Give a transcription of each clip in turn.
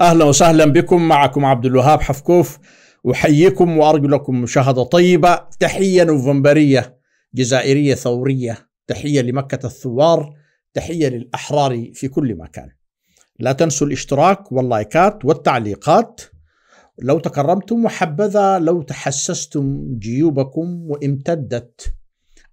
أهلا وسهلا بكم. معكم عبد الوهاب حفكوف، أحييكم وأرجو لكم مشاهدة طيبة. تحية نوفمبرية جزائرية ثورية، تحية لمكة الثوار، تحية للأحرار في كل مكان. لا تنسوا الاشتراك واللايكات والتعليقات لو تكرمتم، وحبذا لو تحسستم جيوبكم وامتدت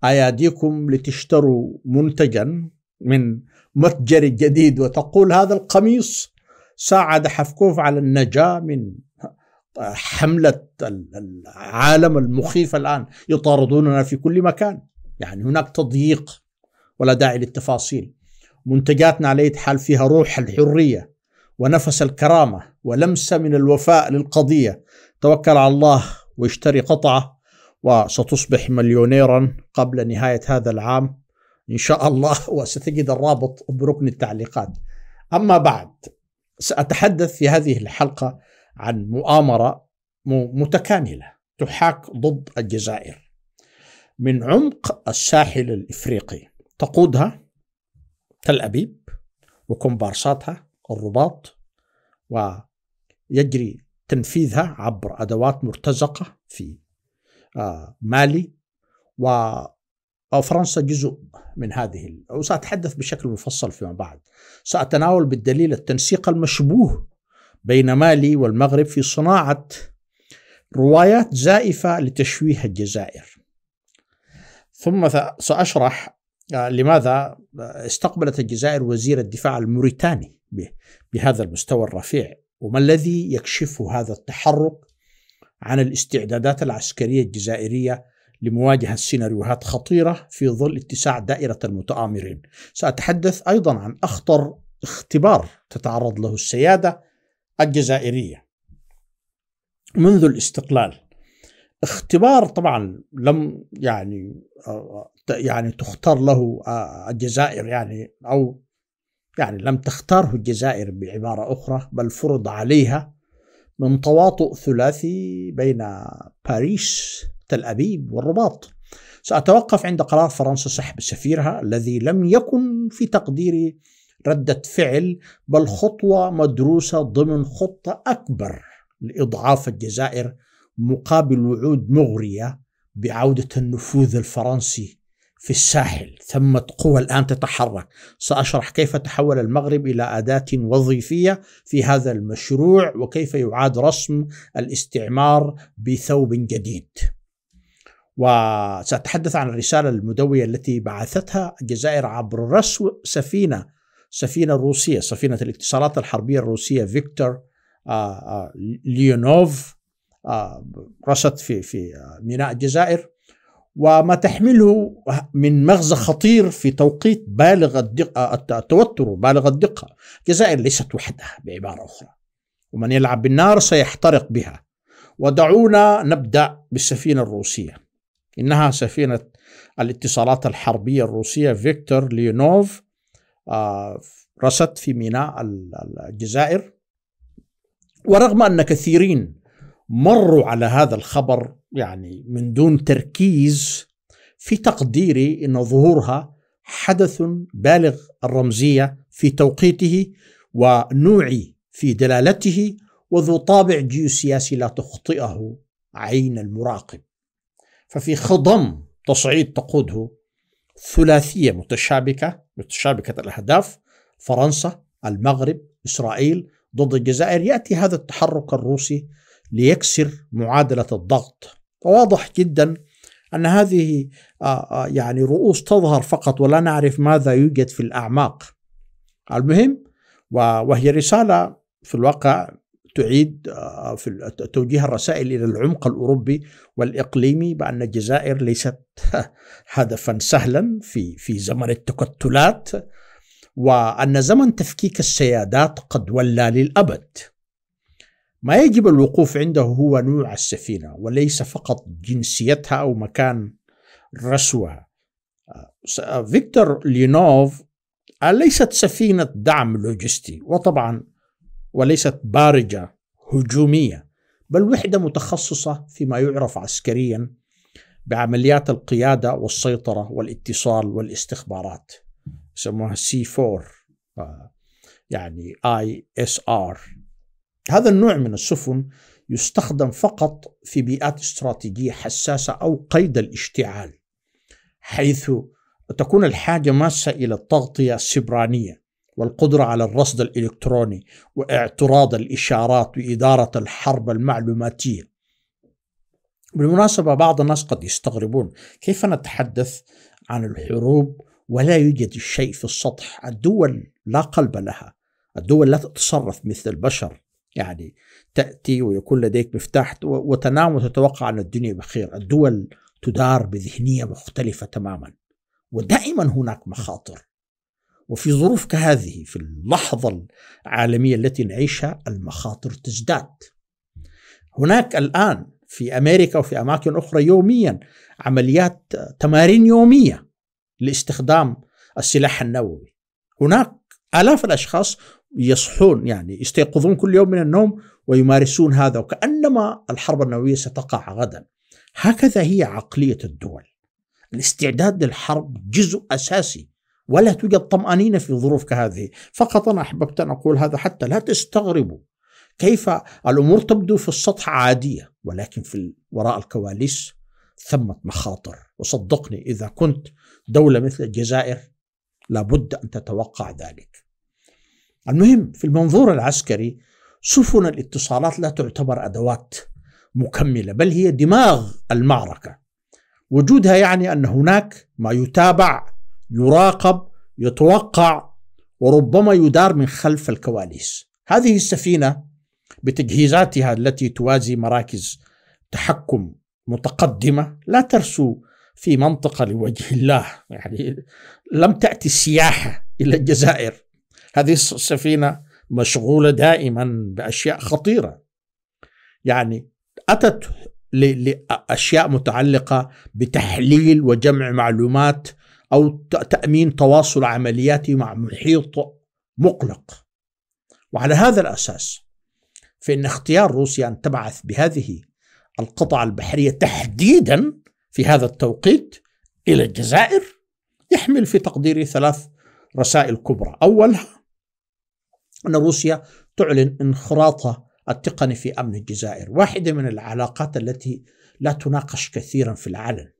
أياديكم لتشتروا منتجا من متجر جديد وتقول هذا القميص ساعد حفكوف على النجاة من حملة العالم المخيف. الآن يطاردوننا في كل مكان، يعني هناك تضييق ولا داعي للتفاصيل. منتجاتنا على أي حال فيها روح الحرية ونفس الكرامة ولمسة من الوفاء للقضية. توكل على الله واشتري قطعة وستصبح مليونيرا قبل نهاية هذا العام إن شاء الله، وستجد الرابط بركن التعليقات. أما بعد، سأتحدث في هذه الحلقة عن مؤامرة متكاملة تحاك ضد الجزائر من عمق الساحل الإفريقي، تقودها تل أبيب وكمبارساتها الرباط، ويجري تنفيذها عبر أدوات مرتزقة في مالي، وفرنسا جزء من هذه. وسأتحدث بشكل مفصل فيما بعد. سأتناول بالدليل التنسيق المشبوه بين مالي والمغرب في صناعة روايات زائفة لتشويه الجزائر. ثم سأشرح لماذا استقبلت الجزائر وزير الدفاع الموريتاني بهذا المستوى الرفيع، وما الذي يكشفه هذا التحرك عن الاستعدادات العسكرية الجزائرية لمواجهة سيناريوهات خطيرة في ظل اتساع دائرة المتآمرين. سأتحدث أيضا عن أخطر اختبار تتعرض له السيادة الجزائرية منذ الاستقلال. اختبار طبعا لم يعني تختار له الجزائر، أو لم تختاره الجزائر بعبارة أخرى، بل فرض عليها من تواطؤ ثلاثي بين باريس تل أبيب والرباط. سأتوقف عند قرار فرنسا سحب سفيرها الذي لم يكن في تقديري ردة فعل، بل خطوة مدروسة ضمن خطة أكبر لإضعاف الجزائر مقابل وعود مغرية بعودة النفوذ الفرنسي في الساحل. ثمة قوى الآن تتحرك. سأشرح كيف تحول المغرب إلى أداة وظيفية في هذا المشروع، وكيف يعاد رسم الاستعمار بثوب جديد. وسأتحدث عن الرسالة المدوية التي بعثتها الجزائر عبر رسو سفينة روسية، سفينة الاتصالات الحربية الروسية فيكتور ليونوف، رست في ميناء الجزائر، وما تحمله من مغزى خطير في توقيت بالغ التوتر وبالغ الدقة. الجزائر ليست وحدها بعبارة أخرى، ومن يلعب بالنار سيحترق بها. ودعونا نبدأ بالسفينة الروسية. إنها سفينة الاتصالات الحربية الروسية فيكتور ليونوف، رست في ميناء الجزائر. ورغم أن كثيرين مروا على هذا الخبر من دون تركيز، في تقديري أن ظهورها حدث بالغ الرمزية في توقيته ونوعي في دلالته، وذو طابع جيوسياسي لا تخطئه عين المراقب. ففي خضم تصعيد تقوده ثلاثية متشابكة الأهداف، فرنسا، المغرب، إسرائيل، ضد الجزائر، يأتي هذا التحرك الروسي ليكسر معادلة الضغط. وواضح جدا أن هذه رؤوس تظهر فقط، ولا نعرف ماذا يوجد في الأعماق. المهم، وهي رسالة في الواقع تعيد في توجيه الرسائل إلى العمق الأوروبي والإقليمي بأن الجزائر ليست هدفا سهلا في زمن التكتلات، وأن زمن تفكيك السيادات قد ولى للأبد. ما يجب الوقوف عنده هو نوع السفينة، وليس فقط جنسيتها أو مكان رسوها. فيكتور ليونوف ليست سفينة دعم لوجستي، وطبعا وليست بارجة هجومية، بل وحدة متخصصة فيما يعرف عسكريا بعمليات القيادة والسيطرة والاتصال والاستخبارات، يسموها C4 ISR هذا النوع من السفن يستخدم فقط في بيئات استراتيجية حساسة أو قيد الاشتعال، حيث تكون الحاجة ماسة إلى التغطية السبرانية والقدرة على الرصد الإلكتروني واعتراض الإشارات وإدارة الحرب المعلوماتية. بالمناسبة بعض الناس قد يستغربون كيف نتحدث عن الحروب ولا يوجد شيء في السطح. الدول لا قلب لها، الدول لا تتصرف مثل البشر، يعني تأتي ويكون لديك مفتاح وتنام وتتوقع أن الدنيا بخير. الدول تدار بذهنية مختلفة تماما، ودائما هناك مخاطر. وفي ظروف كهذه، في اللحظة العالمية التي نعيشها، المخاطر تزداد. هناك الآن في أمريكا وفي أماكن أخرى يوميا عمليات تمارين يومية لاستخدام السلاح النووي. هناك آلاف الأشخاص يصحون، يعني يستيقظون كل يوم من النوم ويمارسون هذا، وكأنما الحرب النووية ستقع غدا. هكذا هي عقلية الدول. الاستعداد للحرب جزء أساسي، ولا توجد طمأنينة في ظروف كهذه. فقط أنا أحببت أن أقول هذا حتى لا تستغربوا كيف الأمور تبدو في السطح عادية، ولكن في وراء الكواليس ثمة مخاطر. وصدقني إذا كنت دولة مثل الجزائر لابد أن تتوقع ذلك. المهم، في المنظور العسكري سفن الاتصالات لا تعتبر أدوات مكملة، بل هي دماغ المعركة. وجودها يعني أن هناك ما يتابع، يراقب، يتوقع، وربما يدار من خلف الكواليس. هذه السفينة بتجهيزاتها التي توازي مراكز تحكم متقدمة لا ترسو في منطقة لوجه الله، يعني لم تأتي السياحة إلى الجزائر. هذه السفينة مشغولة دائما بأشياء خطيرة، يعني أتت لأشياء متعلقة بتحليل وجمع معلومات أو تأمين تواصل عملياتي مع محيط مقلق. وعلى هذا الأساس فإن اختيار روسيا أن تبعث بهذه القطع البحرية تحديدا في هذا التوقيت إلى الجزائر يحمل في تقديري 3 رسائل كبرى. أولها أن روسيا تعلن انخراطها التقني في أمن الجزائر، واحدة من العلاقات التي لا تناقش كثيرا في العلن،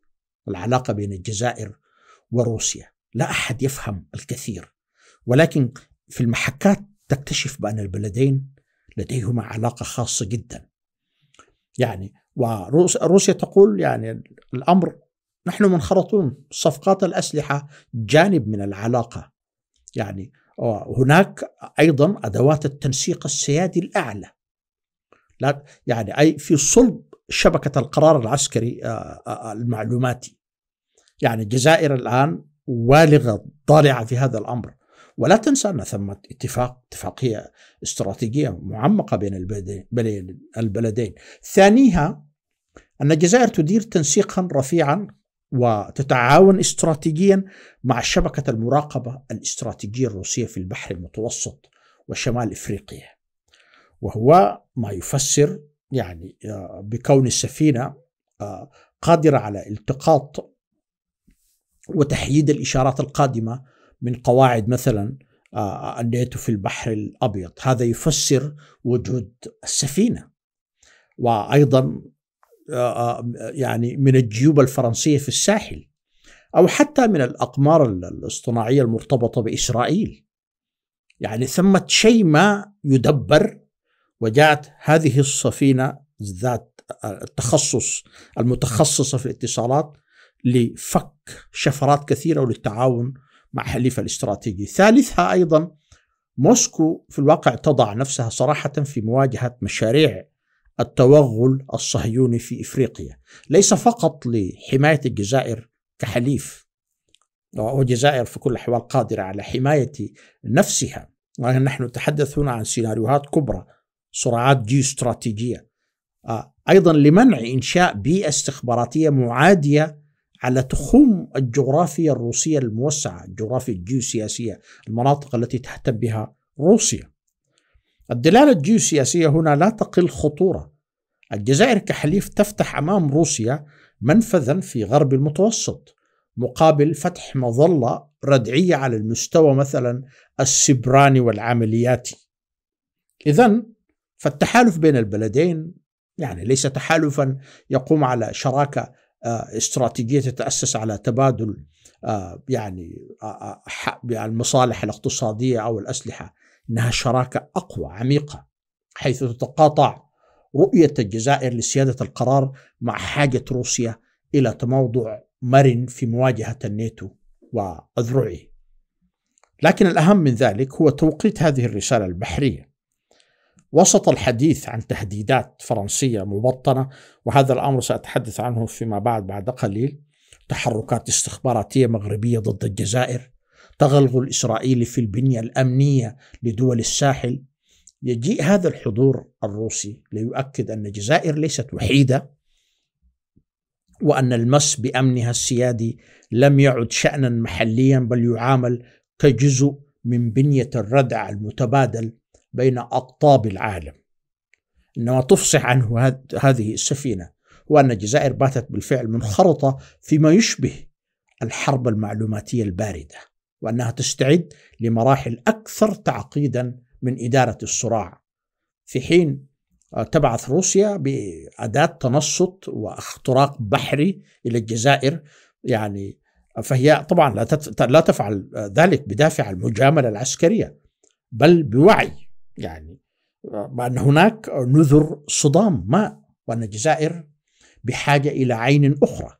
العلاقة بين الجزائر وروسيا. لا أحد يفهم الكثير، ولكن في المحكات تكتشف بأن البلدين لديهما علاقة خاصة جدا. يعني وروسيا تقول يعني الأمر نحن منخرطون، صفقات الأسلحة جانب من العلاقة. يعني هناك أيضا أدوات التنسيق السيادي الأعلى، لا يعني أي في صلب شبكة القرار العسكري المعلوماتي. يعني الجزائر الآن والغة ضالعة في هذا الأمر. ولا تنسى أن ثمة اتفاقية استراتيجية معمقة بين البلدين. ثانيها أن الجزائر تدير تنسيقا رفيعا وتتعاون استراتيجيا مع شبكة المراقبة الاستراتيجية الروسية في البحر المتوسط وشمال إفريقيا، وهو ما يفسر يعني بكون السفينة قادرة على التقاط وتحييد الإشارات القادمة من قواعد مثلا الناتو في البحر الأبيض. هذا يفسر وجود السفينة. وأيضا يعني من الجيوب الفرنسية في الساحل، أو حتى من الأقمار الاصطناعية المرتبطة بإسرائيل. يعني ثمة شيء ما يدبر، وجاءت هذه السفينة ذات التخصص المتخصصة في الاتصالات لفك شفرات كثيرة وللتعاون مع حليفها الاستراتيجي. ثالثها أيضا موسكو في الواقع تضع نفسها صراحة في مواجهة مشاريع التوغل الصهيوني في إفريقيا، ليس فقط لحماية الجزائر كحليف، والجزائر في كل الأحوال قادرة على حماية نفسها. نحن نتحدث هنا عن سيناريوهات كبرى، صراعات جيوستراتيجية، أيضا لمنع إنشاء بيئة استخباراتية معادية على تخوم الجغرافيا الروسية الموسعة، الجغرافيا الجيوسياسية، المناطق التي تهتم بها روسيا. الدلالة الجيوسياسية هنا لا تقل خطورة. الجزائر كحليف تفتح أمام روسيا منفذا في غرب المتوسط، مقابل فتح مظلة ردعية على المستوى مثلا السبراني والعملياتي. إذن فالتحالف بين البلدين يعني ليس تحالفا يقوم على شراكة استراتيجية تتأسس على تبادل المصالح الاقتصادية أو الأسلحة، إنها شراكة أقوى عميقة، حيث تتقاطع رؤية الجزائر لسيادة القرار مع حاجة روسيا إلى تموضع مرن في مواجهة الناتو وأذرعه. لكن الأهم من ذلك هو توقيت هذه الرسالة البحرية وسط الحديث عن تهديدات فرنسية مبطنة، وهذا الأمر سأتحدث عنه فيما بعد قليل، تحركات استخباراتية مغربية ضد الجزائر، تغلغل إسرائيلي في البنية الأمنية لدول الساحل. يجيء هذا الحضور الروسي ليؤكد أن الجزائر ليست وحيدة، وأن المس بأمنها السيادي لم يعد شأنا محليا، بل يعامل كجزء من بنية الردع المتبادل بين أقطاب العالم. إنما تفصح عنه هذه السفينة هو أن الجزائر باتت بالفعل منخرطة فيما يشبه الحرب المعلوماتية الباردة، وأنها تستعد لمراحل أكثر تعقيدا من إدارة الصراع، في حين تبعث روسيا بأداة تنصت واختراق بحري إلى الجزائر. يعني فهي طبعا لا تفعل ذلك بدافع المجاملة العسكرية، بل بوعي، يعني بأن هناك نذر صدام ما، وأن الجزائر بحاجة إلى عين أخرى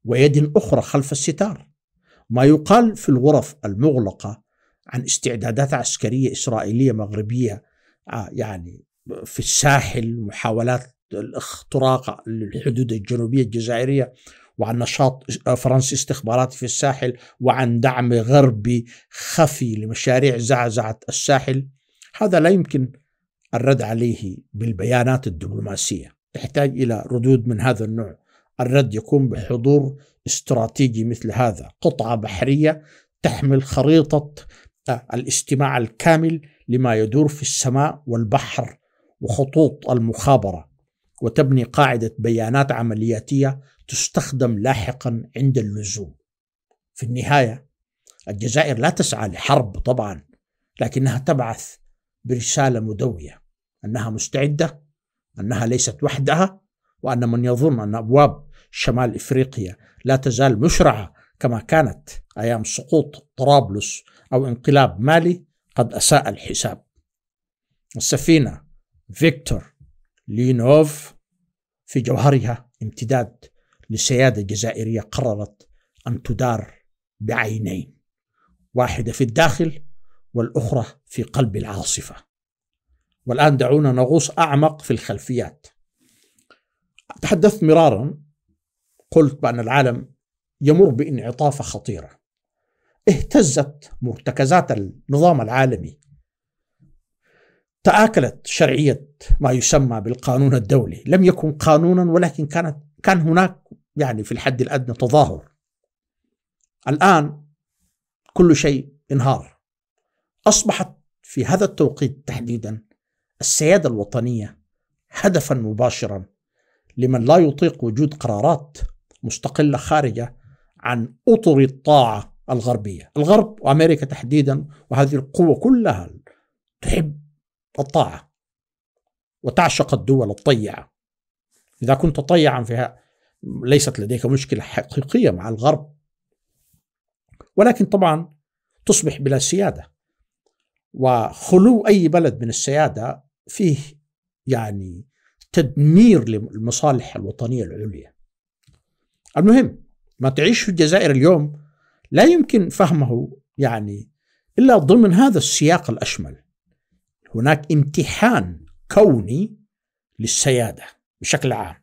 ويد أخرى خلف الستار. ما يقال في الغرف المغلقة عن استعدادات عسكرية إسرائيلية مغربية يعني في الساحل، محاولات الاختراق للحدود الجنوبية الجزائرية، وعن نشاط فرنسي استخباراتي في الساحل، وعن دعم غربي خفي لمشاريع زعزعة الساحل، هذا لا يمكن الرد عليه بالبيانات الدبلوماسية، تحتاج إلى ردود من هذا النوع. الرد يكون بحضور استراتيجي مثل هذا، قطعة بحرية تحمل خريطة الاستماع الكامل لما يدور في السماء والبحر وخطوط المخابرة، وتبني قاعدة بيانات عملياتية تستخدم لاحقا عند اللزوم. في النهاية الجزائر لا تسعى لحرب طبعا، لكنها تبعث برسالة مدوية أنها مستعدة، أنها ليست وحدها، وأن من يظن أن أبواب شمال إفريقيا لا تزال مشرعة كما كانت أيام سقوط طرابلس أو انقلاب مالي قد أساء الحساب. السفينة فيكتور لينوف في جوهرها امتداد لسيادة جزائرية قررت أن تدار بعينين، واحدة في الداخل والأخرى في قلب العاصفة. والآن دعونا نغوص أعمق في الخلفيات. تحدثت مرارا، قلت بأن العالم يمر بانعطافة خطيرة، اهتزت مرتكزات النظام العالمي، تآكلت شرعية ما يسمى بالقانون الدولي، لم يكن قانونا ولكن كان هناك يعني في الحد الأدنى تظاهر. الآن كل شيء انهار. أصبحت في هذا التوقيت تحديدا السيادة الوطنية هدفا مباشرا لمن لا يطيق وجود قرارات مستقلة خارجة عن أطر الطاعة الغربية. الغرب وأمريكا تحديدا، وهذه القوة كلها تحب الطاعة وتعشق الدول الطيعة. إذا كنت طيعا فيها ليست لديك مشكلة حقيقية مع الغرب، ولكن طبعا تصبح بلا سيادة، وخلو أي بلد من السيادة فيه يعني تدمير للمصالح الوطنية العليا. المهم ما تعيشه الجزائر اليوم لا يمكن فهمه يعني إلا ضمن هذا السياق الأشمل. هناك امتحان كوني للسيادة بشكل عام،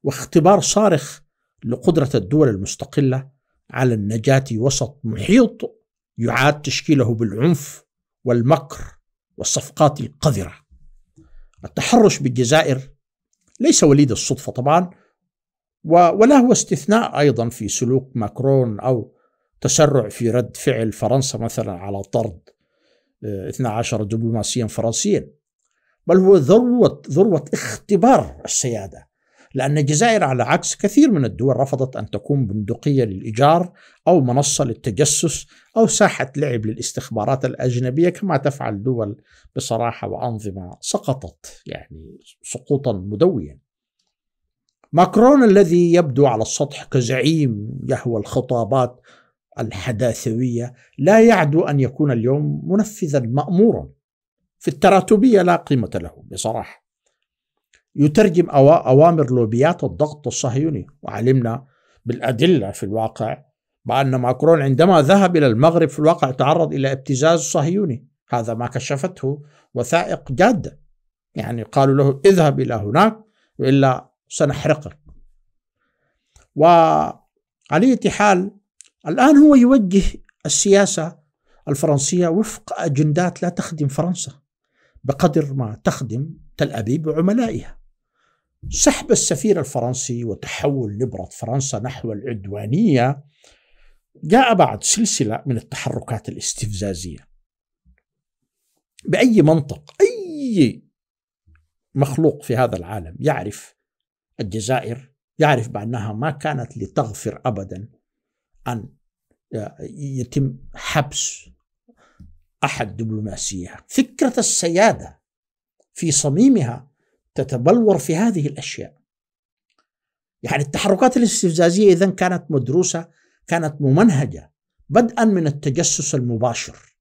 واختبار صارخ لقدرة الدول المستقلة على النجاة وسط محيط يعاد تشكيله بالعنف والمكر والصفقات القذرة. التحرش بالجزائر ليس وليد الصدفة طبعا، ولا هو استثناء أيضا في سلوك ماكرون أو تسرع في رد فعل فرنسا مثلا على طرد 12 دبلوماسيا فرنسيا، بل هو ذروة اختبار السيادة. لأن الجزائر على عكس كثير من الدول رفضت أن تكون بندقية للإيجار أو منصة للتجسس أو ساحة لعب للاستخبارات الأجنبية كما تفعل دول بصراحة وأنظمة سقطت يعني سقوطا مدويا. ماكرون الذي يبدو على السطح كزعيم يهوى الخطابات الحداثوية لا يعدو أن يكون اليوم منفذا مأمورا في التراتبية لا قيمة له بصراحة. يترجم أوامر لوبيات الضغط الصهيوني، وعلمنا بالأدلة في الواقع بأن ماكرون عندما ذهب إلى المغرب في الواقع تعرض إلى ابتزاز صهيوني، هذا ما كشفته وثائق جادة، يعني قالوا له اذهب إلى هناك وإلا سنحرقك. وعلى أي حال الآن هو يوجه السياسة الفرنسية وفق أجندات لا تخدم فرنسا بقدر ما تخدم تل أبيب وعملائها. سحب السفير الفرنسي وتحول نبرة فرنسا نحو العدوانية جاء بعد سلسلة من التحركات الاستفزازية. بأي منطق أي مخلوق في هذا العالم يعرف الجزائر يعرف بأنها ما كانت لتغفر أبدا أن يتم حبس أحد دبلوماسيها. فكرة السيادة في صميمها تتبلور في هذه الأشياء. يعني التحركات الاستفزازية إذن كانت مدروسة، كانت ممنهجة، بدءا من التجسس المباشر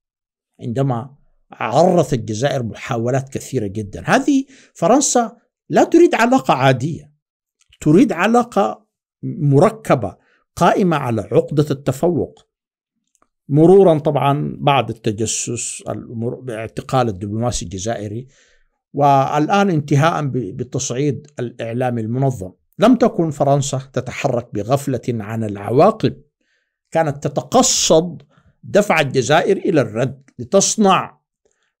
عندما عرضت الجزائر محاولات كثيرة جدا. هذه فرنسا لا تريد علاقة عادية، تريد علاقة مركبة قائمة على عقدة التفوق، مرورا طبعا بعد التجسس باعتقال الدبلوماسي الجزائري، والآن انتهاء بالتصعيد الإعلامي المنظم. لم تكن فرنسا تتحرك بغفلة عن العواقب، كانت تتقصد دفع الجزائر إلى الرد لتصنع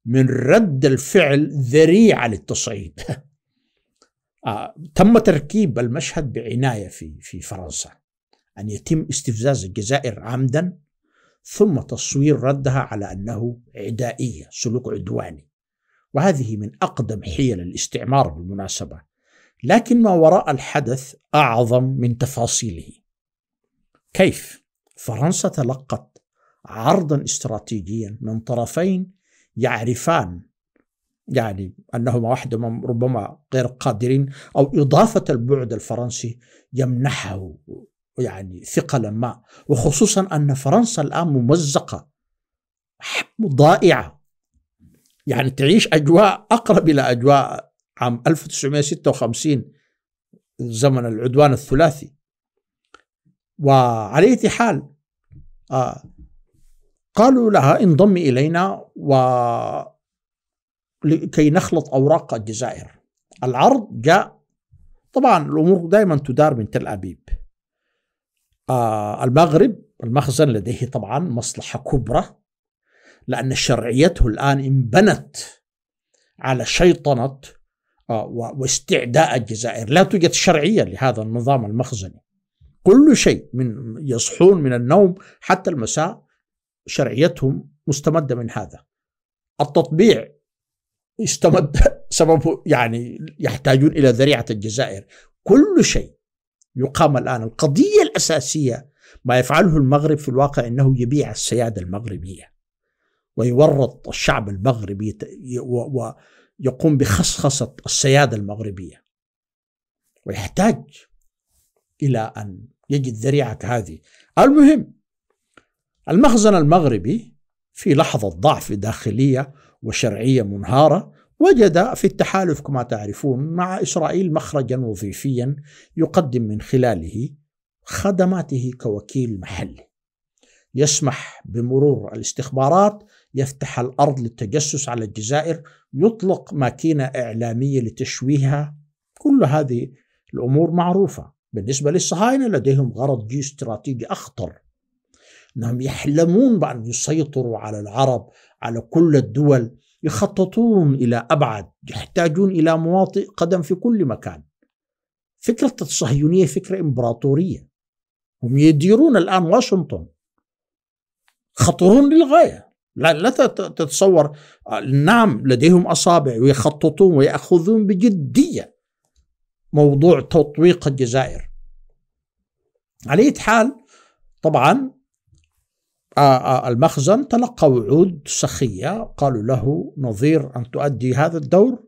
من رد الفعل ذريعة للتصعيد. تم تركيب المشهد بعناية في فرنسا، أن يتم استفزاز الجزائر عمدا ثم تصوير ردها على أنه عدائية، سلوك عدواني، وهذه من أقدم حيل الاستعمار بالمناسبة. لكن ما وراء الحدث أعظم من تفاصيله. كيف فرنسا تلقت عرضا استراتيجيا من طرفين يعرفان يعني أنهما واحدهما ربما غير قادرين، أو إضافة البعد الفرنسي يمنحه يعني ثقلا ما، وخصوصا أن فرنسا الآن ممزقة ضائعة، يعني تعيش أجواء أقرب إلى أجواء عام 1956 زمن العدوان الثلاثي. وعلى أي حال قالوا لها انضمي إلينا لكي نخلط أوراق الجزائر. العرض جاء، طبعا الأمور دائما تدار من تل أبيب. المغرب المخزن لديه طبعا مصلحة كبرى، لأن شرعيته الآن انبنت على شيطنة واستعداء الجزائر. لا توجد شرعية لهذا النظام المخزني، كل شيء من يصحون من النوم حتى المساء شرعيتهم مستمدة من هذا. التطبيع استمد سببه، يعني يحتاجون إلى ذريعة الجزائر. كل شيء يقام الآن. القضية الأساسية ما يفعله المغرب في الواقع أنه يبيع السيادة المغربية ويورط الشعب المغربي ويقوم بخصخصة السيادة المغربية، ويحتاج إلى أن يجد ذريعة هذه. المهم المخزن المغربي في لحظة ضعف داخلية وشرعية منهارة وجد في التحالف كما تعرفون مع إسرائيل مخرجا وظيفيا يقدم من خلاله خدماته كوكيل محلي، يسمح بمرور الاستخبارات، يفتح الأرض للتجسس على الجزائر، يطلق ماكينة إعلامية لتشويهها. كل هذه الأمور معروفة. بالنسبة للصهاينة لديهم غرض جيوستراتيجي أخطر، أنهم يحلمون بأن يسيطروا على العرب، على كل الدول، يخططون إلى أبعد، يحتاجون إلى مواطئ قدم في كل مكان. فكرة الصهيونية فكرة إمبراطورية، هم يديرون الآن واشنطن، خطرون للغاية. لا موضوع تطويق الجزائر. على أي حال طبعا المخزن تلقى وعود سخية، قالوا له نظير أن تؤدي هذا الدور،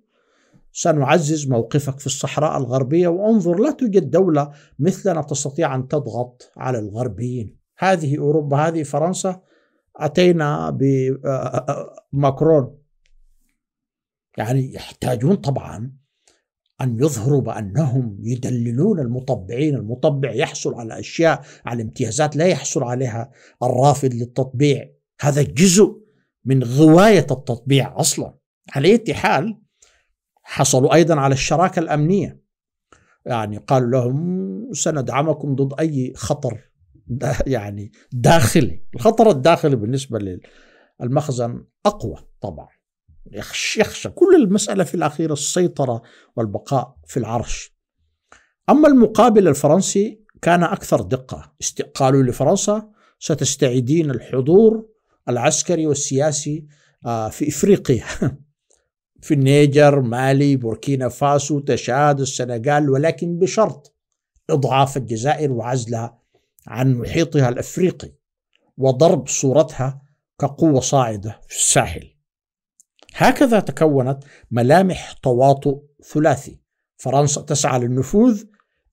سنعزز موقفك في الصحراء الغربية، وانظر لا توجد دولة مثلنا تستطيع أن تضغط على الغربيين، هذه أوروبا، هذه فرنسا، أتينا بماكرون. يعني يحتاجون طبعا أن يظهروا بأنهم يدللون المطبعين. المطبع يحصل على أشياء، على امتيازات لا يحصل عليها الرافد للتطبيع، هذا جزء من غواية التطبيع أصلا. على أي حال حصلوا أيضا على الشراكة الأمنية، يعني قالوا لهم سندعمكم ضد أي خطر يعني داخلي. الخطر الداخلي بالنسبة للمخزن أقوى طبعا، يخشى كل المسألة في الأخير السيطرة والبقاء في العرش. أما المقابل الفرنسي كان أكثر دقة، قالوا لفرنسا ستستعيدين الحضور العسكري والسياسي في إفريقيا في النيجر، مالي، بوركينا فاسو، تشاد، السنغال، ولكن بشرط إضعاف الجزائر وعزلها عن محيطها الأفريقي وضرب صورتها كقوة صاعدة في الساحل. هكذا تكونت ملامح تواطؤ ثلاثي: فرنسا تسعى للنفوذ،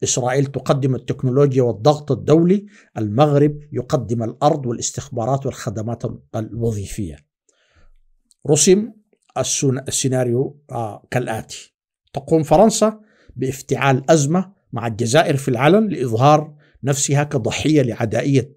إسرائيل تقدم التكنولوجيا والضغط الدولي، المغرب يقدم الأرض والاستخبارات والخدمات الوظيفية. رسم السيناريو كالآتي: تقوم فرنسا بافتعال أزمة مع الجزائر في العلن لإظهار نفسها كضحية لعدائية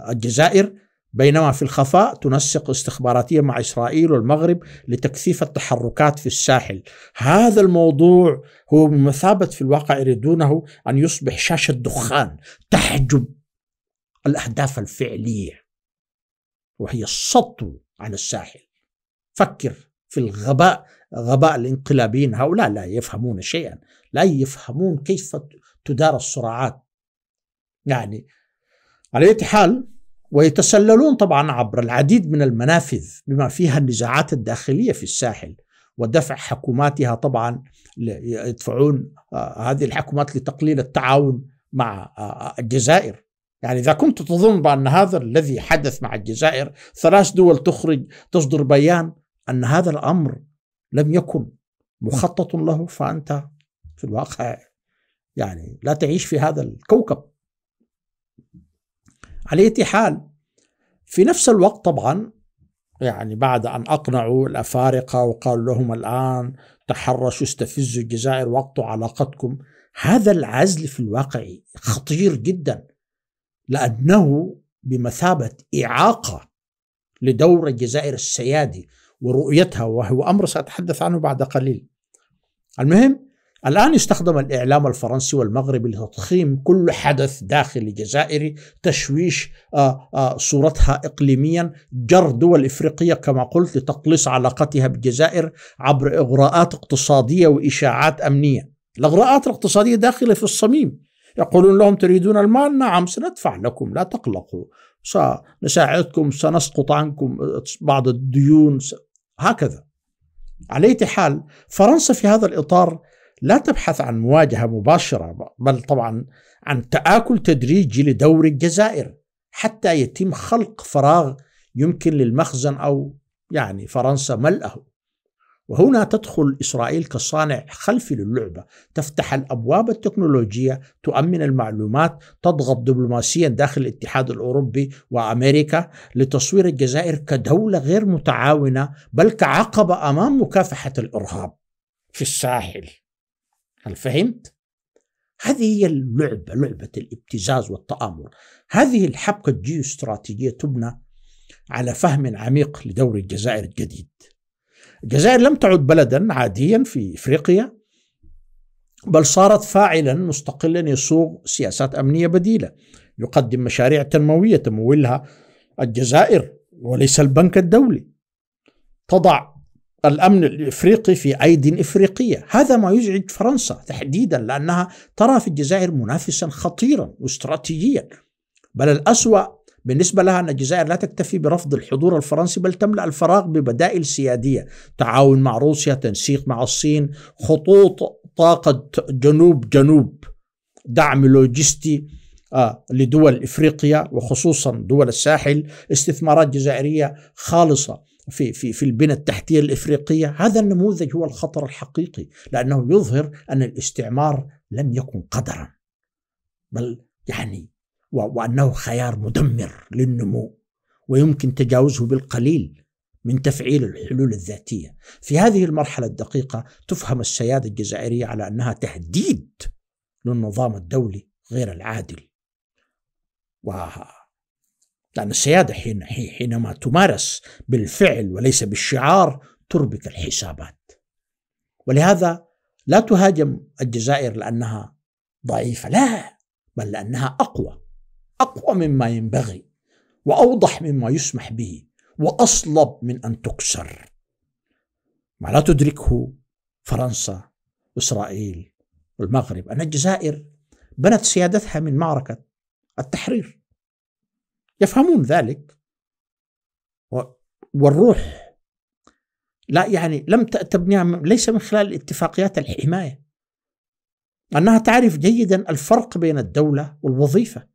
الجزائر، بينما في الخفاء تنسق استخباراتيا مع إسرائيل والمغرب لتكثيف التحركات في الساحل. هذا الموضوع هو بمثابة في الواقع يريدونه أن يصبح شاشة دخان تحجب الأهداف الفعلية، وهي السطو على الساحل. فكر في الغباء، غباء الانقلابيين، هؤلاء لا يفهمون شيئا، لا يفهمون كيف تدار الصراعات. يعني على أي حال، ويتسللون طبعا عبر العديد من المنافذ بما فيها النزاعات الداخلية في الساحل ودفع حكوماتها، طبعا يدفعون هذه الحكومات لتقليل التعاون مع الجزائر. يعني إذا كنت تظن بأن هذا الذي حدث مع الجزائر 3 دول تصدر بيان أن هذا الأمر لم يكن مخطط له، فأنت في الواقع يعني لا تعيش في هذا الكوكب. على أي حال، في نفس الوقت طبعا يعني بعد أن أقنعوا الأفارقة وقالوا لهم الآن تحرشوا استفزوا الجزائر وقطوا علاقتكم، هذا العزل في الواقع خطير جدا، لأنه بمثابة إعاقة لدور الجزائر السيادي ورؤيتها، وهو أمر سأتحدث عنه بعد قليل. المهم، الآن يستخدم الإعلام الفرنسي والمغربي لتضخيم كل حدث داخلي جزائري، تشويش صورتها إقليميا، جر دول إفريقية كما قلت لتقليص علاقتها بالجزائر عبر إغراءات اقتصادية وإشاعات أمنية. الإغراءات الاقتصادية داخلة في الصميم، يقولون لهم تريدون المال؟ نعم سندفع لكم، لا تقلقوا، سنساعدكم، سنسقط عنكم بعض الديون، هكذا. على أي حال، فرنسا في هذا الإطار لا تبحث عن مواجهة مباشرة، بل طبعا عن تآكل تدريجي لدور الجزائر حتى يتم خلق فراغ يمكن للمخزن أو يعني فرنسا ملئه. وهنا تدخل إسرائيل كصانع خلفي للعبة، تفتح الأبواب التكنولوجية، تؤمن المعلومات، تضغط دبلوماسيا داخل الاتحاد الأوروبي وأمريكا لتصوير الجزائر كدولة غير متعاونة، بل كعقبة أمام مكافحة الإرهاب في الساحل. هل فهمت؟ هذه هي اللعبة، لعبة الابتزاز والتآمر. هذه الحبكة الجيوستراتيجية تبنى على فهم عميق لدور الجزائر الجديد. الجزائر لم تعد بلدا عاديا في إفريقيا، بل صارت فاعلا مستقلا يصوغ سياسات أمنية بديلة، يقدم مشاريع تنموية تمولها الجزائر وليس البنك الدولي، تضع الأمن الإفريقي في أيدي إفريقية. هذا ما يزعج فرنسا تحديدا، لأنها ترى في الجزائر منافسا خطيرا واستراتيجيا، بل الأسوأ بالنسبة لها أن الجزائر لا تكتفي برفض الحضور الفرنسي، بل تملأ الفراغ ببدائل سيادية، تعاون مع روسيا، تنسيق مع الصين، خطوط طاقة جنوب جنوب، دعم لوجستي لدول إفريقيا وخصوصا دول الساحل، استثمارات جزائرية خالصة في البنى التحتية الإفريقية. هذا النموذج هو الخطر الحقيقي، لأنه يظهر أن الاستعمار لم يكن قدرا، بل وأنه خيار مدمر للنمو، ويمكن تجاوزه بالقليل من تفعيل الحلول الذاتية. في هذه المرحلة الدقيقة تفهم السيادة الجزائرية على أنها تهديد للنظام الدولي غير العادل، لأن السيادة حينما تمارس بالفعل وليس بالشعار تربك الحسابات. ولهذا لا تهاجم الجزائر لأنها ضعيفة، لا، بل لأنها أقوى مما ينبغي، وأوضح مما يسمح به، وأصلب من أن تكسر، ما لا تدركه فرنسا وإسرائيل والمغرب. أن الجزائر بنت سيادتها من معركة التحرير، يفهمون ذلك، والروح لا لم تبنيها ليس من خلال اتفاقيات الحماية، أنها تعرف جيدا الفرق بين الدولة والوظيفة.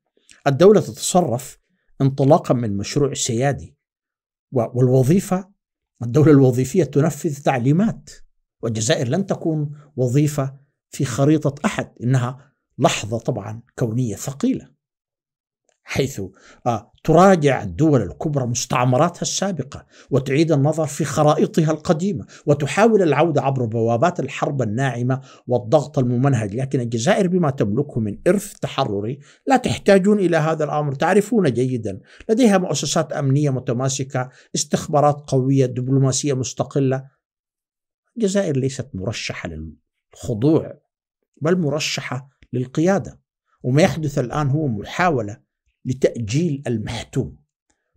الدولة تتصرف انطلاقا من مشروع سيادي، والوظيفة الدولة الوظيفية تنفذ تعليمات، والجزائر لن تكون وظيفة في خريطة أحد، إنها لحظة طبعا كونية ثقيلة، حيث تراجع الدول الكبرى مستعمراتها السابقة وتعيد النظر في خرائطها القديمة وتحاول العودة عبر بوابات الحرب الناعمة والضغط الممنهج. لكن الجزائر بما تملكه من إرث تحرري لا تحتاجون إلى هذا الأمر، تعرفون جيدا، لديها مؤسسات أمنية متماسكة، استخبارات قوية، دبلوماسية مستقلة. الجزائر ليست مرشحة للخضوع، بل مرشحة للقيادة. وما يحدث الآن هو محاولة لتأجيل المحتوم.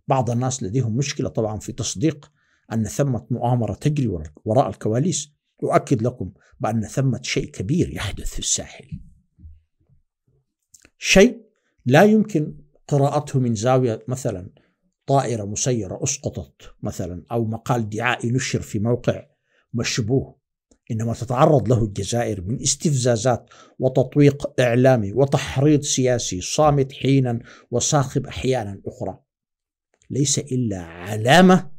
بعض الناس لديهم مشكلة طبعا في تصديق أن ثمة مؤامرة تجري وراء الكواليس. أؤكد لكم بأن ثمة شيء كبير يحدث في الساحل، شيء لا يمكن قراءته من زاوية مثلا طائرة مسيرة أسقطت مثلا، أو مقال دعائي نشر في موقع مشبوه، إنما تتعرض له الجزائر من استفزازات وتطويق إعلامي وتحريض سياسي صامت حينا وصاخب أحيانا أخرى، ليس إلا علامة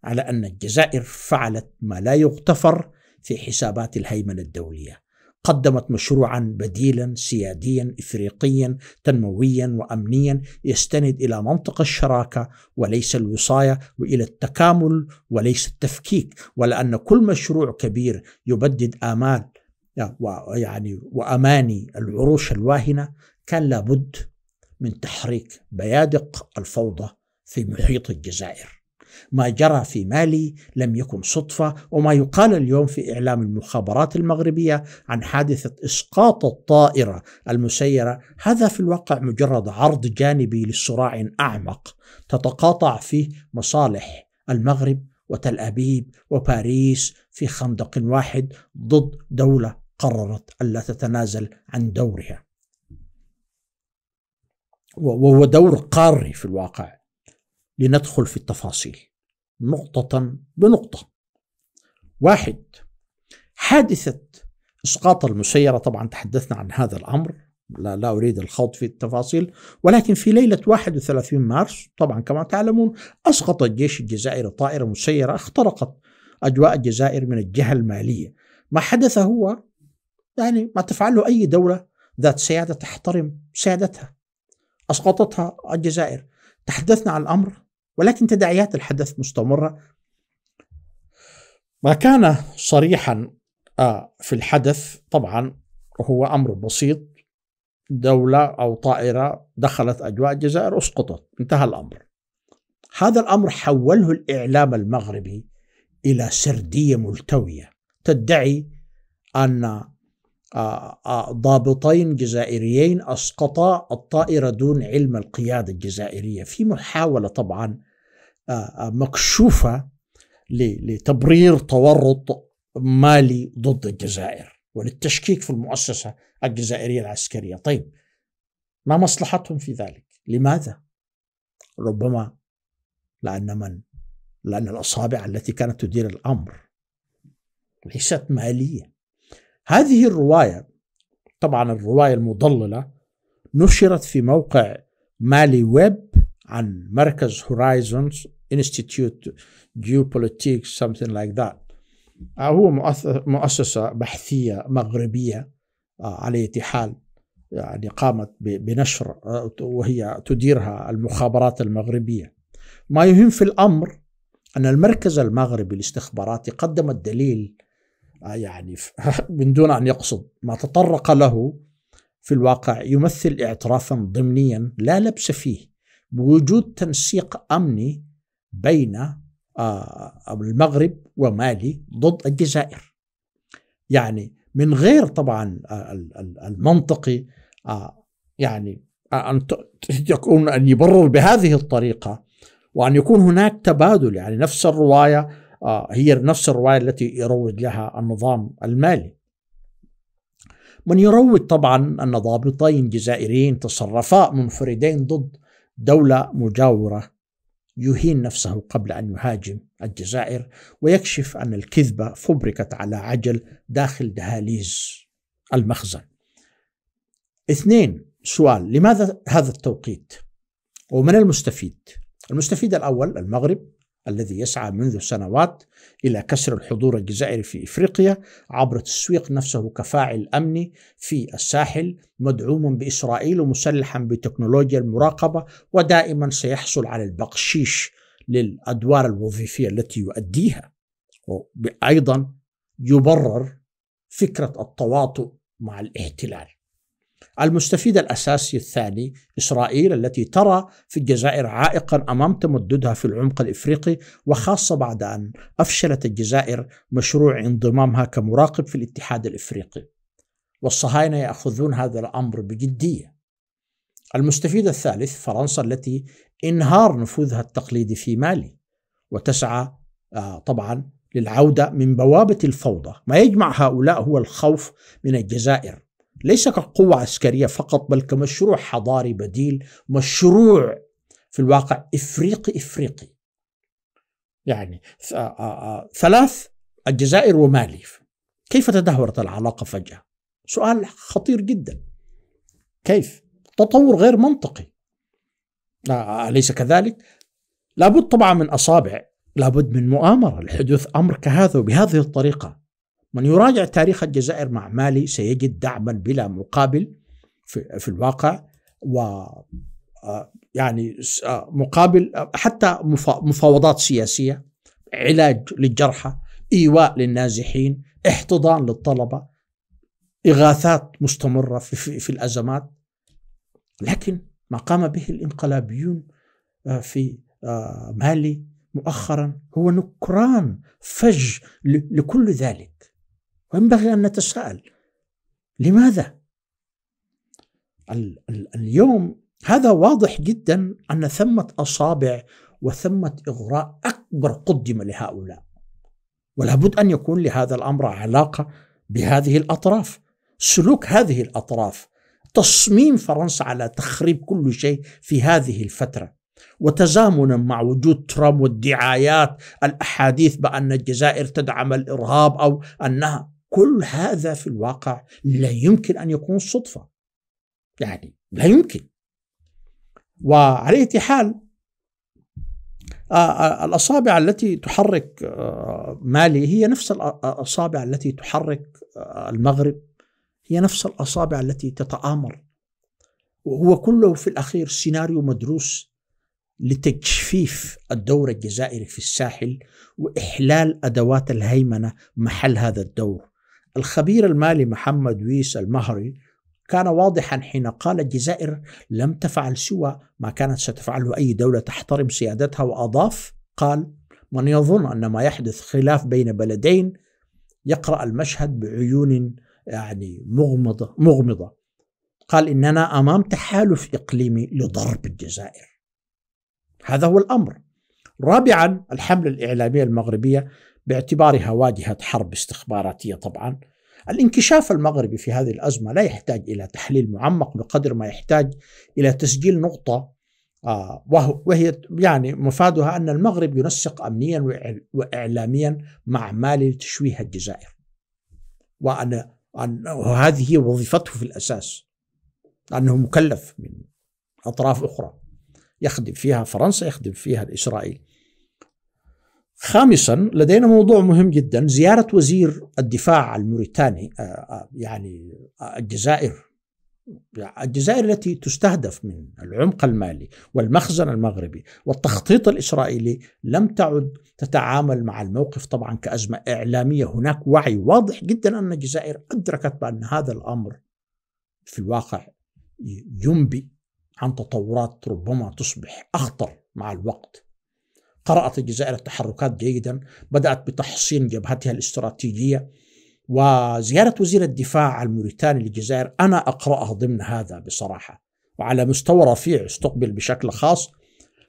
على أن الجزائر فعلت ما لا يغتفر في حسابات الهيمنة الدولية. قدمت مشروعا بديلا سياديا إفريقيا تنمويا وأمنيا يستند إلى منطق الشراكة وليس الوصاية، وإلى التكامل وليس التفكيك. ولأن كل مشروع كبير يبدد آمال وأماني العروش الواهنة كان لابد من تحريك بيادق الفوضى في محيط الجزائر. ما جرى في مالي لم يكن صدفة، وما يقال اليوم في إعلام المخابرات المغربية عن حادثة إسقاط الطائرة المسيرة هذا في الواقع مجرد عرض جانبي لصراع أعمق تتقاطع فيه مصالح المغرب وتل أبيب وباريس في خندق واحد ضد دولة قررت ألا تتنازل عن دورها، وهو دور قاري في الواقع. لندخل في التفاصيل نقطة بنقطة. واحد، حادثة إسقاط المسيرة، طبعا تحدثنا عن هذا الأمر، لا أريد الخوض في التفاصيل، ولكن في ليلة 31 مارس طبعا كما تعلمون أسقط الجيش الجزائري طائرة مسيرة اخترقت أجواء الجزائر من الجهة المالية. ما حدث هو ما تفعله أي دولة ذات سيادة تحترم سيادتها، أسقطتها الجزائر. تحدثنا عن الأمر، ولكن تداعيات الحدث مستمرة. ما كان صريحا في الحدث طبعا هو أمر بسيط، دولة أو طائرة دخلت أجواء الجزائر أسقطت، انتهى الأمر. هذا الأمر حوله الإعلام المغربي إلى سردية ملتوية تدعي أن ضابطين جزائريين أسقطا الطائرة دون علم القيادة الجزائرية، في محاولة طبعا مكشوفة لتبرير تورط مالي ضد الجزائر وللتشكيك في المؤسسة الجزائرية العسكرية. طيب، ما مصلحتهم في ذلك؟ لماذا؟ ربما لأن الأصابع التي كانت تدير الأمر ليست مالية. هذه الرواية، طبعا الرواية المضللة، نشرت في موقع مالي ويب عن مركز هورايزونز Institute Geopolitics something like that. هو مؤسسة بحثية مغربية على أي حال، يعني قامت بنشر وهي تديرها المخابرات المغربية. ما يهم في الأمر أن المركز المغربي الاستخباراتي قدم الدليل، يعني من دون أن يقصد ما تطرق له، في الواقع يمثل اعترافا ضمنيا لا لبس فيه بوجود تنسيق أمني بين المغرب ومالي ضد الجزائر. يعني من غير طبعا المنطقي يعني أن يبرر بهذه الطريقة، وأن يكون هناك تبادل. يعني نفس الرواية هي نفس الرواية التي يروج لها النظام المالي. من يروج طبعا أن ضابطين جزائريين تصرفا منفردين ضد دولة مجاورة يهين نفسه قبل أن يهاجم الجزائر، ويكشف أن الكذبة فبركت على عجل داخل دهاليز المخزن. 2. سؤال: لماذا هذا التوقيت؟ ومن المستفيد؟ المستفيد الأول المغرب، الذي يسعى منذ سنوات إلى كسر الحضور الجزائري في إفريقيا عبر تسويق نفسه كفاعل أمني في الساحل، مدعوما بإسرائيل ومسلحا بتكنولوجيا المراقبة، ودائما سيحصل على البقشيش للأدوار الوظيفية التي يؤديها. وأيضا يبرر فكرة التواطؤ مع الاحتلال. المستفيد الأساسي الثاني إسرائيل، التي ترى في الجزائر عائقا أمام تمددها في العمق الإفريقي، وخاصة بعد أن أفشلت الجزائر مشروع انضمامها كمراقب في الاتحاد الإفريقي، والصهاينة يأخذون هذا الأمر بجدية. المستفيد الثالث فرنسا، التي انهار نفوذها التقليدي في مالي وتسعى طبعا للعودة من بوابة الفوضى. ما يجمع هؤلاء هو الخوف من الجزائر، ليس كقوة عسكرية فقط، بل كمشروع حضاري بديل، مشروع في الواقع إفريقي. يعني 3: الجزائر ومالي، كيف تدهورت العلاقة فجأة؟ سؤال خطير جدا. كيف؟ تطور غير منطقي، أليس كذلك؟ لابد طبعا من أصابع، لابد من مؤامرة لحدوث أمر كهذا وبهذه الطريقة. من يراجع تاريخ الجزائر مع مالي سيجد دعما بلا مقابل في الواقع، و يعني مقابل حتى مفاوضات سياسية، علاج للجرحى، إيواء للنازحين، احتضان للطلبة، إغاثات مستمرة في الأزمات. لكن ما قام به الانقلابيون في مالي مؤخرا هو نكران فج لكل ذلك. وينبغي أن نتساءل لماذا؟ اليوم هذا واضح جدا أن ثمة أصابع وثمة إغراء أكبر قدم لهؤلاء، ولا بد أن يكون لهذا الأمر علاقة بهذه الأطراف. سلوك هذه الأطراف، تصميم فرنسا على تخريب كل شيء في هذه الفترة، وتزامنا مع وجود ترامب والدعايات، الأحاديث بأن الجزائر تدعم الإرهاب أو أنها، كل هذا في الواقع لا يمكن أن يكون صدفة، يعني لا يمكن. وعلى أي حال الأصابع التي تحرك مالي هي نفس الأصابع التي تحرك المغرب، هي نفس الأصابع التي تتآمر، وهو كله في الأخير سيناريو مدروس لتجفيف الدور الجزائري في الساحل وإحلال أدوات الهيمنة محل هذا الدور. الخبير المالي محمد ويس المهري كان واضحا حين قال الجزائر لم تفعل سوى ما كانت ستفعله أي دولة تحترم سيادتها، وأضاف قال: من يظن أن ما يحدث خلاف بين بلدين يقرأ المشهد بعيون يعني مغمضة. قال: إننا أمام تحالف إقليمي لضرب الجزائر. هذا هو الأمر. رابعا الحملة الإعلامية المغربية باعتبارها واجهة حرب استخباراتية. طبعا الانكشاف المغربي في هذه الأزمة لا يحتاج إلى تحليل معمق بقدر ما يحتاج إلى تسجيل نقطة، وهي يعني مفادها أن المغرب ينسق أمنيا وإعلاميا مع مالي لتشويه الجزائر، وأن وهذه هي وظيفته في الأساس، أنه مكلف من أطراف أخرى يخدم فيها فرنسا، يخدم فيها إسرائيل. خامسا، لدينا موضوع مهم جدا، زيارة وزير الدفاع الموريتاني، يعني الجزائر التي تستهدف من العمق المالي والمخزن المغربي والتخطيط الإسرائيلي لم تعد تتعامل مع الموقف طبعا كأزمة إعلامية. هناك وعي واضح جدا أن الجزائر أدركت بأن هذا الأمر في الواقع ينبئ عن تطورات ربما تصبح أخطر مع الوقت. قرأت الجزائر التحركات جيدا، بدأت بتحصين جبهتها الاستراتيجية، وزيارة وزير الدفاع الموريتاني للجزائر أنا أقرأها ضمن هذا بصراحة، وعلى مستوى رفيع استقبل بشكل خاص.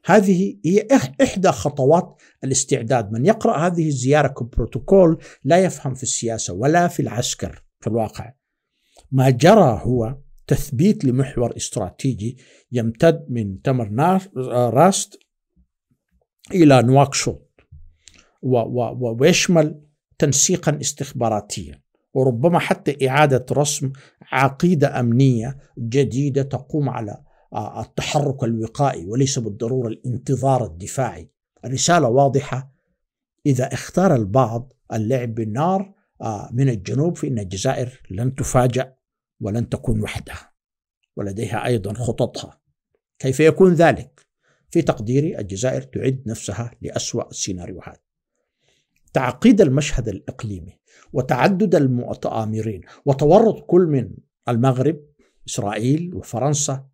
هذه هي إحدى خطوات الاستعداد. من يقرأ هذه الزيارة كبروتوكول لا يفهم في السياسة ولا في العسكر في الواقع. ما جرى هو تثبيت لمحور استراتيجي يمتد من تمر راست إلى نواكشوط، ويشمل تنسيقا استخباراتيا، وربما حتى إعادة رسم عقيدة أمنية جديدة تقوم على التحرك الوقائي وليس بالضرورة الانتظار الدفاعي. الرسالة واضحة، إذا اختار البعض اللعب بالنار من الجنوب فإن الجزائر لن تفاجأ ولن تكون وحدها، ولديها أيضا خططها. كيف يكون ذلك؟ في تقديري الجزائر تعد نفسها لأسوأ السيناريوهات. تعقيد المشهد الإقليمي وتعدد المتآمرين وتورط كل من المغرب، إسرائيل وفرنسا،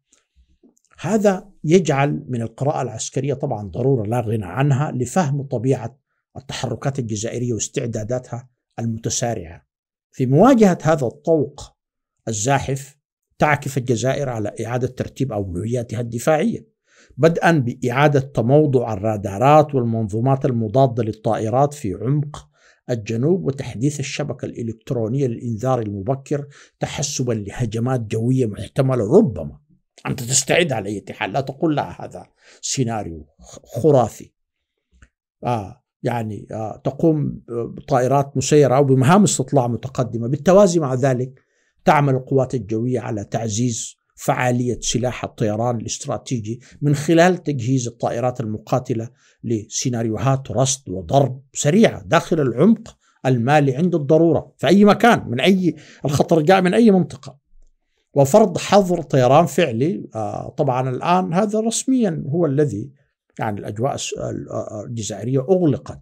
هذا يجعل من القراءة العسكرية طبعا ضرورة لا غنى عنها لفهم طبيعة التحركات الجزائرية واستعداداتها المتسارعة. في مواجهة هذا الطوق الزاحف تعكف الجزائر على إعادة ترتيب أولوياتها الدفاعية، بدءا بإعادة تموضع الرادارات والمنظومات المضادة للطائرات في عمق الجنوب، وتحديث الشبكة الإلكترونية للإنذار المبكر تحسبا لهجمات جوية محتملة. ربما أنت تستعد على أي حال، لا تقول لا هذا سيناريو خرافي. تقوم بطائرات مسيرة أو بمهام استطلاع متقدمة. بالتوازي مع ذلك تعمل القوات الجوية على تعزيز فعالية سلاح الطيران الاستراتيجي من خلال تجهيز الطائرات المقاتلة لسيناريوهات رصد وضرب سريعة داخل العمق المالي عند الضرورة في أي مكان، من أي الخطر جاء من أي منطقة، وفرض حظر طيران فعلي. طبعا الآن هذا رسميا هو الذي الأجواء الجزائرية أغلقت،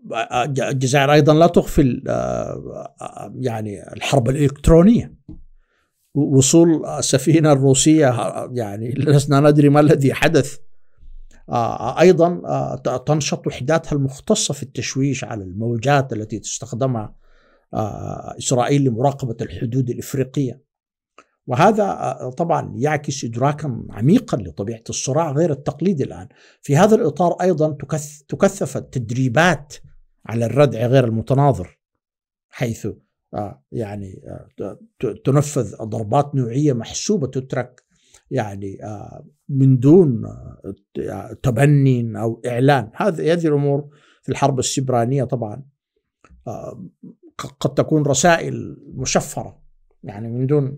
والجزائر أيضا لا تغفل الحرب الإلكترونية. وصول السفينة الروسية لسنا ندري ما الذي حدث. أيضا تنشط وحداتها المختصة في التشويش على الموجات التي تستخدمها إسرائيل لمراقبة الحدود الإفريقية، وهذا طبعا يعكس إدراكا عميقا لطبيعة الصراع غير التقليدي الآن. في هذا الإطار أيضا تكثف التدريبات على الردع غير المتناظر، حيث تنفذ ضربات نوعية محسوبة تترك من دون تبني أو إعلان. هذه الأمور في الحرب السبرانية طبعا قد تكون رسائل مشفرة من دون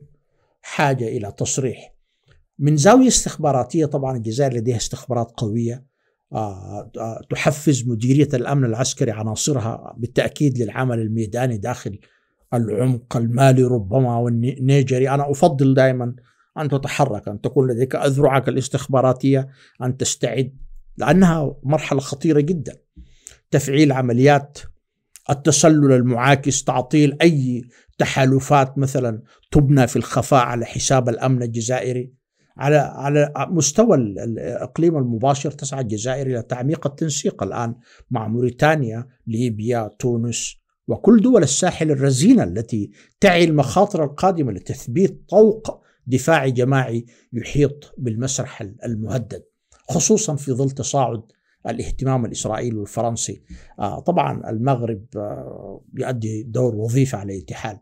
حاجة إلى تصريح. من زاوية استخباراتية طبعا الجزائر لديها استخبارات قوية تحفز مديرية الأمن العسكري عناصرها بالتأكيد للعمل الميداني داخل العمق المالي ربما والنيجري. أنا أفضل دائما أن تتحرك، أن تكون لديك أذرعك الاستخباراتية، أن تستعد، لأنها مرحلة خطيرة جدا. تفعيل عمليات التسلل المعاكس، تعطيل أي تحالفات مثلا تبنى في الخفاء على حساب الأمن الجزائري. على مستوى الإقليم المباشر تسعى الجزائر إلى تعميق التنسيق الآن مع موريتانيا، ليبيا، تونس، وكل دول الساحل الرزينة التي تعي المخاطر القادمة لتثبيت طوق دفاعي جماعي يحيط بالمسرح المهدد، خصوصا في ظل تصاعد الاهتمام الإسرائيلي والفرنسي. طبعا المغرب يؤدي دور وظيفة على أي حال،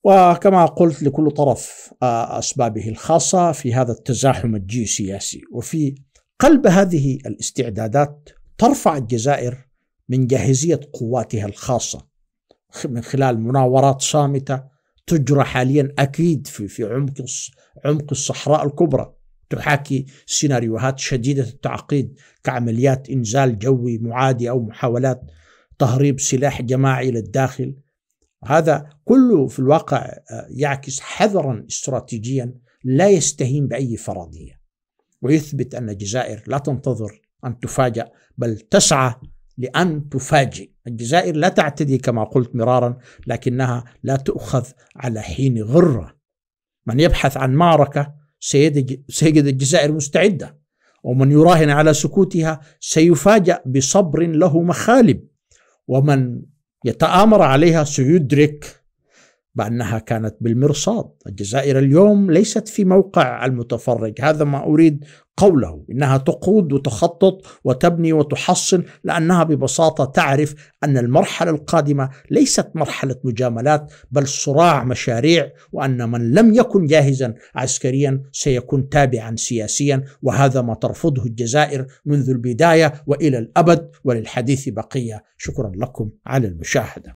وكما قلت لكل طرف أسبابه الخاصة في هذا التزاحم الجيوسياسي. وفي قلب هذه الاستعدادات ترفع الجزائر من جاهزية قواتها الخاصة من خلال مناورات صامتة تجرى حاليا أكيد في عمق الصحراء الكبرى، تحاكي سيناريوهات شديدة التعقيد كعمليات إنزال جوي معادي أو محاولات تهريب سلاح جماعي للداخل. هذا كله في الواقع يعكس حذرا استراتيجيا لا يستهين بأي فرضية، ويثبت أن الجزائر لا تنتظر أن تفاجأ بل تسعى لأن تفاجئ. الجزائر لا تعتدي كما قلت مرارا، لكنها لا تؤخذ على حين غرة. من يبحث عن معركة سيجد الجزائر مستعدة، ومن يراهن على سكوتها سيفاجأ بصبر له مخالب، ومن يتآمر عليها سيدرك بأنها كانت بالمرصاد. الجزائر اليوم ليست في موقع المتفرج، هذا ما أريد قوله، إنها تقود وتخطط وتبني وتحصن، لأنها ببساطة تعرف أن المرحلة القادمة ليست مرحلة مجاملات بل صراع مشاريع، وأن من لم يكن جاهزا عسكريا سيكون تابعا سياسيا، وهذا ما ترفضه الجزائر منذ البداية وإلى الأبد. وللحديث بقية. شكرا لكم على المشاهدة.